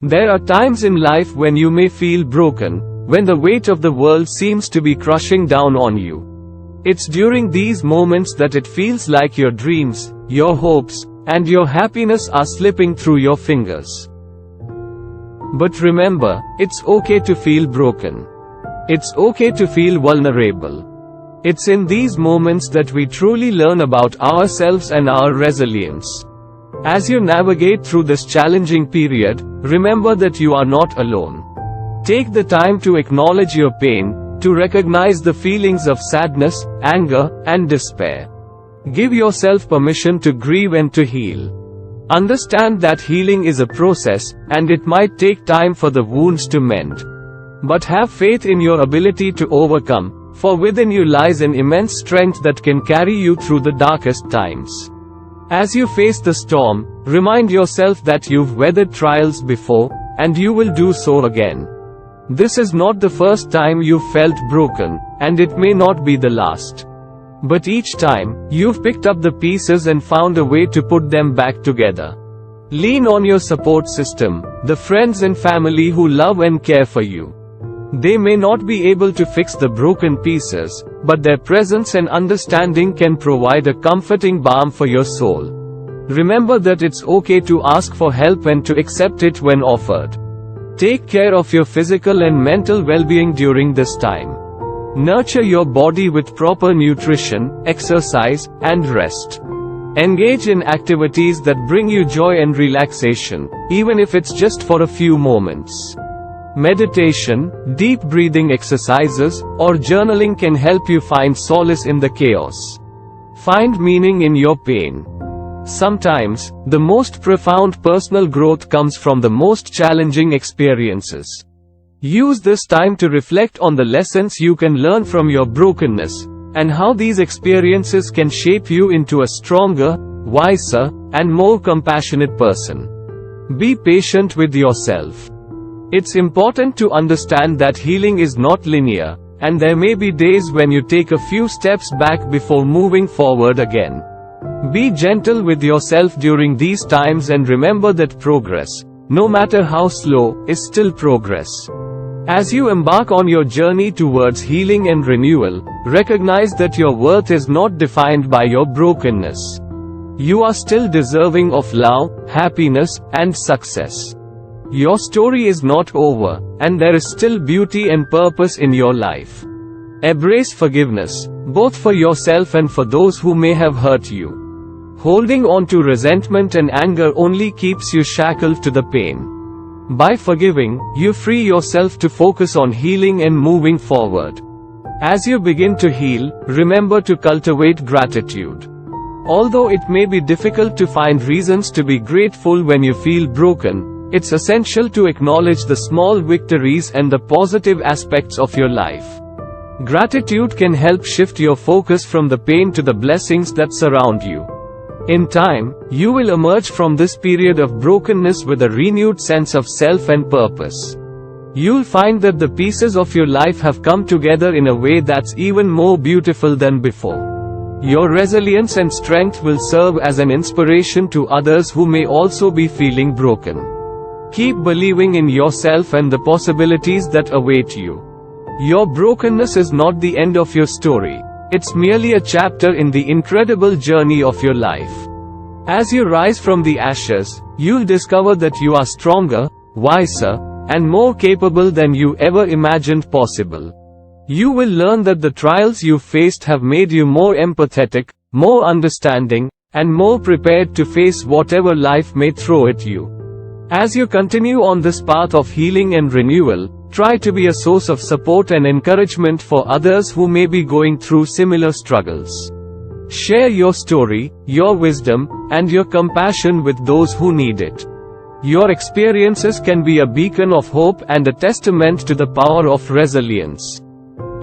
There are times in life when you may feel broken, when the weight of the world seems to be crushing down on you. It's during these moments that it feels like your dreams, your hopes, and your happiness are slipping through your fingers. But remember, it's okay to feel broken. It's okay to feel vulnerable. It's in these moments that we truly learn about ourselves and our resilience. As you navigate through this challenging period, remember that you are not alone. Take the time to acknowledge your pain, to recognize the feelings of sadness, anger, and despair. Give yourself permission to grieve and to heal. Understand that healing is a process, and it might take time for the wounds to mend. But have faith in your ability to overcome, for within you lies an immense strength that can carry you through the darkest times. As you face the storm, remind yourself that you've weathered trials before, and you will do so again. This is not the first time you've felt broken, and it may not be the last. But each time, you've picked up the pieces and found a way to put them back together. Lean on your support system, the friends and family who love and care for you. They may not be able to fix the broken pieces, but their presence and understanding can provide a comforting balm for your soul. Remember that it's okay to ask for help and to accept it when offered. Take care of your physical and mental well-being during this time. Nurture your body with proper nutrition, exercise, and rest. Engage in activities that bring you joy and relaxation, even if it's just for a few moments. Meditation, deep breathing exercises, or journaling can help you find solace in the chaos. Find meaning in your pain. Sometimes, the most profound personal growth comes from the most challenging experiences. Use this time to reflect on the lessons you can learn from your brokenness, and how these experiences can shape you into a stronger, wiser, and more compassionate person. Be patient with yourself. It's important to understand that healing is not linear, and there may be days when you take a few steps back before moving forward again. Be gentle with yourself during these times and remember that progress, no matter how slow, is still progress. As you embark on your journey towards healing and renewal, recognize that your worth is not defined by your brokenness. You are still deserving of love, happiness, and success. Your story is not over, and there is still beauty and purpose in your life. Embrace forgiveness, both for yourself and for those who may have hurt you. Holding on to resentment and anger only keeps you shackled to the pain. By forgiving, you free yourself to focus on healing and moving forward. As you begin to heal, remember to cultivate gratitude. Although it may be difficult to find reasons to be grateful when you feel broken, it's essential to acknowledge the small victories and the positive aspects of your life. Gratitude can help shift your focus from the pain to the blessings that surround you. In time, you will emerge from this period of brokenness with a renewed sense of self and purpose. You'll find that the pieces of your life have come together in a way that's even more beautiful than before. Your resilience and strength will serve as an inspiration to others who may also be feeling broken. Keep believing in yourself and the possibilities that await you. Your brokenness is not the end of your story. It's merely a chapter in the incredible journey of your life. As you rise from the ashes, you'll discover that you are stronger, wiser, and more capable than you ever imagined possible. You will learn that the trials you've faced have made you more empathetic, more understanding, and more prepared to face whatever life may throw at you. As you continue on this path of healing and renewal, try to be a source of support and encouragement for others who may be going through similar struggles. Share your story, your wisdom, and your compassion with those who need it. Your experiences can be a beacon of hope and a testament to the power of resilience.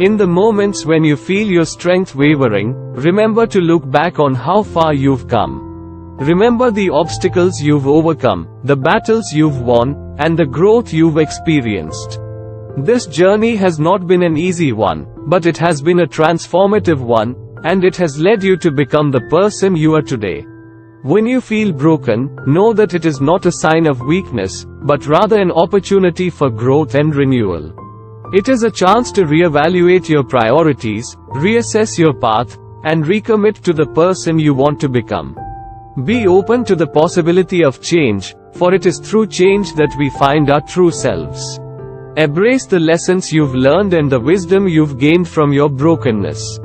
In the moments when you feel your strength wavering, remember to look back on how far you've come. Remember the obstacles you've overcome, the battles you've won, and the growth you've experienced. This journey has not been an easy one, but it has been a transformative one, and it has led you to become the person you are today. When you feel broken, know that it is not a sign of weakness, but rather an opportunity for growth and renewal. It is a chance to reevaluate your priorities, reassess your path, and recommit to the person you want to become. Be open to the possibility of change, for it is through change that we find our true selves. Embrace the lessons you've learned and the wisdom you've gained from your brokenness.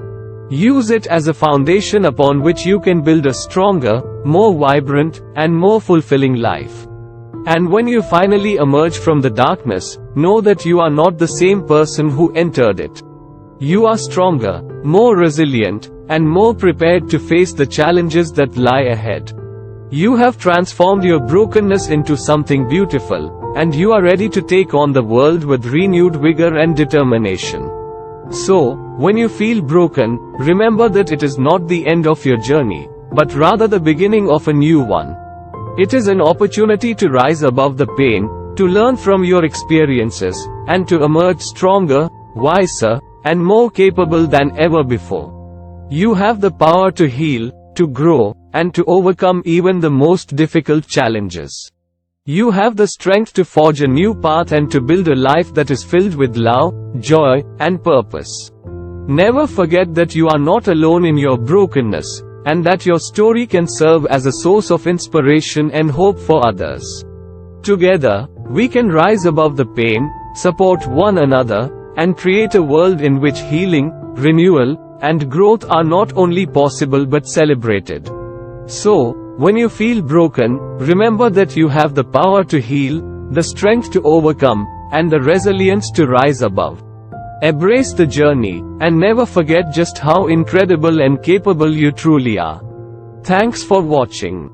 Use it as a foundation upon which you can build a stronger, more vibrant, and more fulfilling life. And when you finally emerge from the darkness, know that you are not the same person who entered it. You are stronger, more resilient, and more prepared to face the challenges that lie ahead. You have transformed your brokenness into something beautiful, and you are ready to take on the world with renewed vigor and determination. So, when you feel broken, remember that it is not the end of your journey, but rather the beginning of a new one. It is an opportunity to rise above the pain, to learn from your experiences, and to emerge stronger, wiser, and more capable than ever before. You have the power to heal, to grow, and to overcome even the most difficult challenges. You have the strength to forge a new path and to build a life that is filled with love, joy, and purpose. Never forget that you are not alone in your brokenness, and that your story can serve as a source of inspiration and hope for others. Together, we can rise above the pain, support one another, and create a world in which healing, renewal, and growth are not only possible but celebrated. So, when you feel broken, remember that you have the power to heal, the strength to overcome, and the resilience to rise above. Embrace the journey, and never forget just how incredible and capable you truly are. Thanks for watching.